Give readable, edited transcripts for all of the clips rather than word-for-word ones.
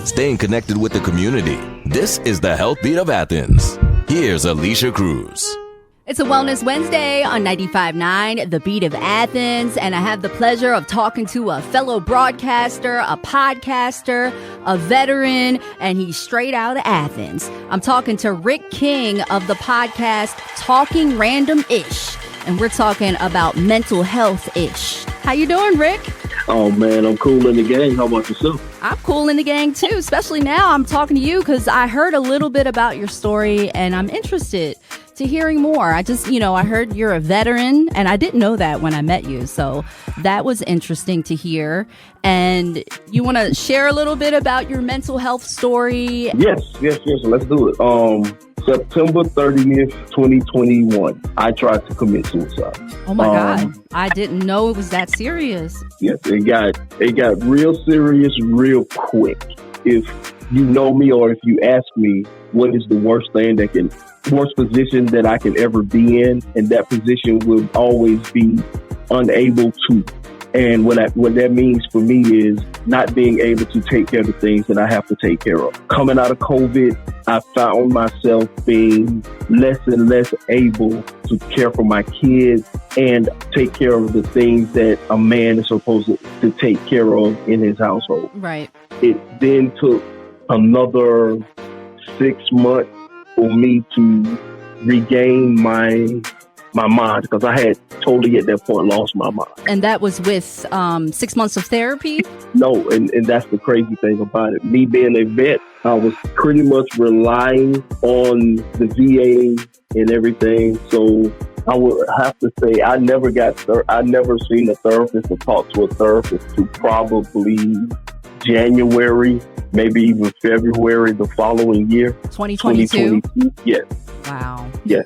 staying connected with the community. This is the Health Beat of Athens. Here's Alichia Cruz. It's a Wellness Wednesday on 95.9, The Beat of Athens, and I have the pleasure of talking to a fellow broadcaster, a podcaster, a veteran, and he's straight out of Athens. I'm talking to Rique King of the podcast Talking Random-ish, and we're talking about mental health-ish. How you doing, Rick? Oh, man, I'm cool in the gang. How about yourself? I'm cool in the gang, too, especially now I'm talking to you because I heard a little bit about your story, and I'm interested to hearing more. I heard you're a veteran, and I didn't know that when I met you. So that was interesting to hear. And you want to share a little bit about your mental health story? Yes. Let's do it. September 30th, 2021, I tried to commit suicide. Oh my God. I didn't know it was that serious. Yes, it got real serious real quick. If you know me or if you ask me what is the worst position that I can ever be in, and that position will always be unable to. And what that means for me is not being able to take care of the things that I have to take care of. Coming out of COVID, I found myself being less and less able to care for my kids and take care of the things that a man is supposed to take care of in his household. Right. It then took another 6 months for me to regain my mind, because I had totally at that point lost my mind. And that was with 6 months of therapy? No, and that's the crazy thing about it. Me being a vet, I was pretty much relying on the VA and everything. So I would have to say I never seen a therapist or talked to a therapist to probably January, maybe even February the following year. 2022? Yes. Wow. Yes.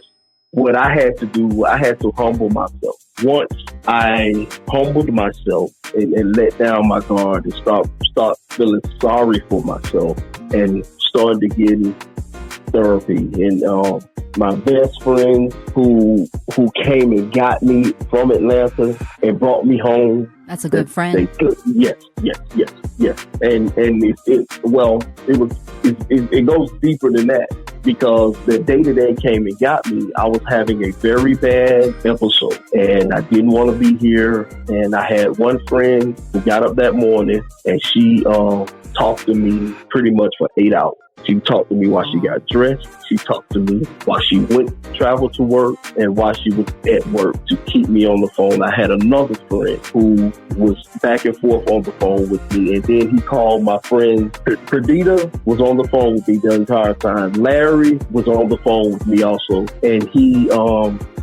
What I had to do, I had to humble myself. Once I humbled myself and let down my guard and start feeling sorry for myself and started to get in therapy. And my best friend who came and got me from Atlanta and brought me home. That's a good friend. Yes. And it goes deeper than that. Because the day that they came and got me, I was having a very bad episode and I didn't want to be here. And I had one friend who got up that morning and she talked to me pretty much for 8 hours. She talked to me while she got dressed. She talked to me while she traveled to work and while she was at work to keep me on the phone. I had another friend who was back and forth on the phone with me. And then he called my friend. Perdita was on the phone with me the entire time. Larry was on the phone with me also. And he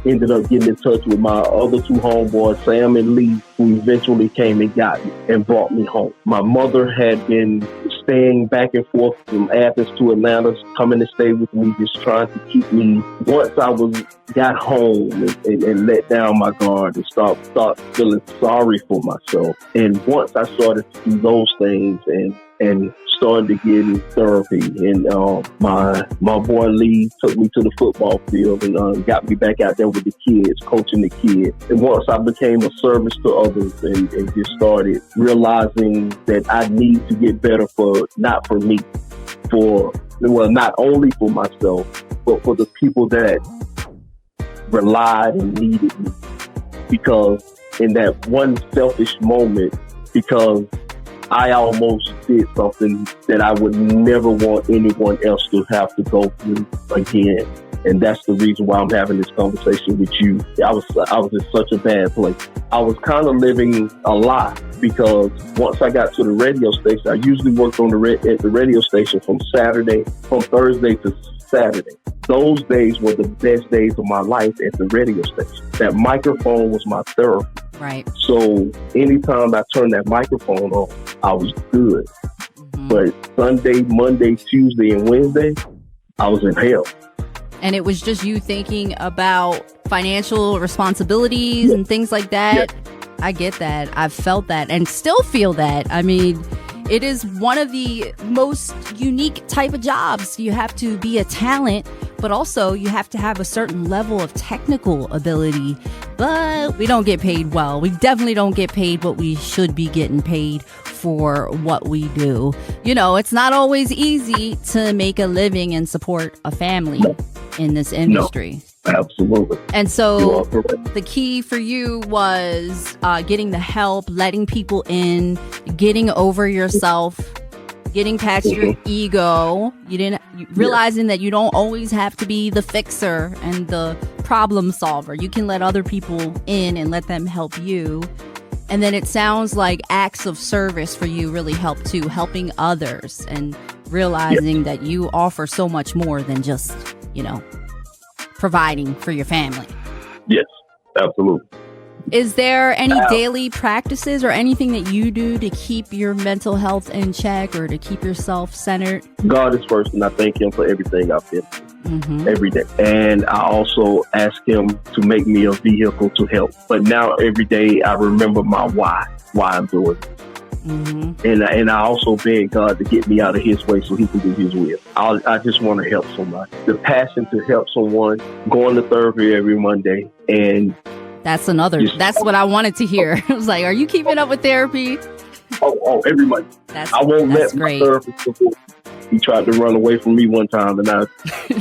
ended up getting in touch with my other two homeboys, Sam and Lee, who eventually came and got me and brought me home. My mother had been staying back and forth from Athens to Atlanta, coming to stay with me, just trying to keep me. Once I got home and let down my guard and start feeling sorry for myself. And once I started to do those things and started to get in therapy, and my boy Lee took me to the football field and got me back out there with the kids, coaching the kids. And once I became a service to others and just started realizing that I need to get better not only for myself, but for the people that relied and needed me. Because in that one selfish moment, because I almost did something that I would never want anyone else to have to go through again. And that's the reason why I'm having this conversation with you. I was in such a bad place. I was kind of living a lie, because once I got to the radio station, I usually worked at the radio station from Thursday to Saturday. Those days were the best days of my life at the radio station. That microphone was my therapy. Right. So anytime I turned that microphone on, I was good. Mm-hmm. But Sunday, Monday, Tuesday, and Wednesday, I was in hell. And it was just you thinking about financial responsibilities and things like that. Yeah. I get that. I've felt that and still feel that. I mean, it is one of the most unique type of jobs. You have to be a talent, but also you have to have a certain level of technical ability but we don't get paid well. We definitely don't get paid what we should be getting paid for what we do. You know, it's not always easy to make a living and support a family in this industry. No, absolutely. And so the key for you was getting the help, letting people in, getting over yourself, getting past your ego. Realizing that you don't always have to be the fixer and the problem solver. You can let other people in and let them help you. And then it sounds like acts of service for you really help too, helping others and realizing that you offer so much more than just, you know, providing for your family. Yes, absolutely. Is there any daily practices or anything that you do to keep your mental health in check or to keep yourself centered? God is first, and I thank Him for everything I've been through every day. And I also ask Him to make me a vehicle to help. But now every day I remember my why I'm doing it. And I also beg God to get me out of His way so He can do His will. I just want to help somebody. The passion to help someone, going to therapy every Monday, and that's what I wanted to hear. I was like, are you keeping up with therapy? Oh, every Monday. I won't let my therapist go. He tried to run away from me one time, and I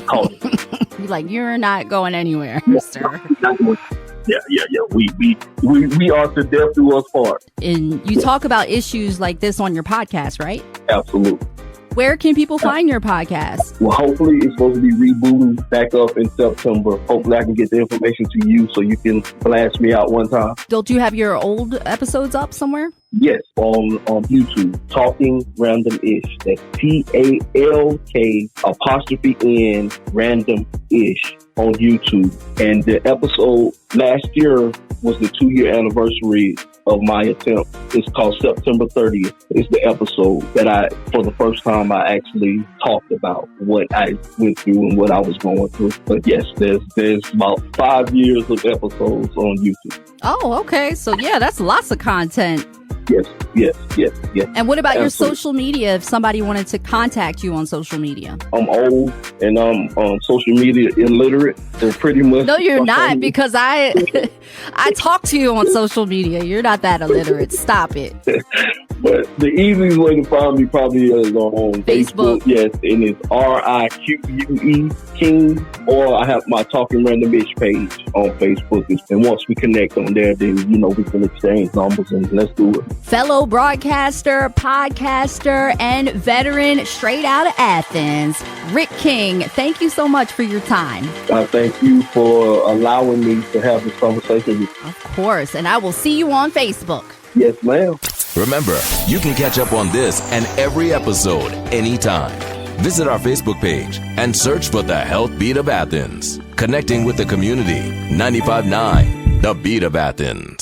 called him. You're like, you're not going anywhere, sir. Yeah. We are to death do us part. And you talk about issues like this on your podcast, right? Absolutely. Where can people find your podcast? Well, hopefully it's supposed to be rebooting back up in September. Hopefully I can get the information to you so you can blast me out one time. Don't you have your old episodes up somewhere? Yes, on YouTube, Talking Random-ish. That's TALK''N Random-ish on YouTube. And the episode last year was the 2-year anniversary of my attempt. It's called September 30th. It's the episode that for the first time, I actually talked about what I went through and what I was going through. But yes, there's about 5 years of episodes on YouTube. Oh, okay. So yeah, that's lots of content. Yes. And what about your social media? If somebody wanted to contact you on social media? I'm old and I'm social media illiterate. So pretty much. No, you're not, because I talk to you on social media. You're not that illiterate. Stop it. But the easiest way to find me probably is on Facebook. Yes, and it's RIQUE King, or I have my Talking Random-ish page on Facebook. And once we connect on there, then we can exchange numbers and let's do it. Fellow broadcaster, podcaster, and veteran straight out of Athens, Rique King, thank you so much for your time. Thank you for allowing me to have this conversation with you. Of course, and I will see you on Facebook. Yes, ma'am. Remember, you can catch up on this and every episode anytime. Visit our Facebook page and search for The Health Beat of Athens. Connecting with the community. 95.9, The Beat of Athens.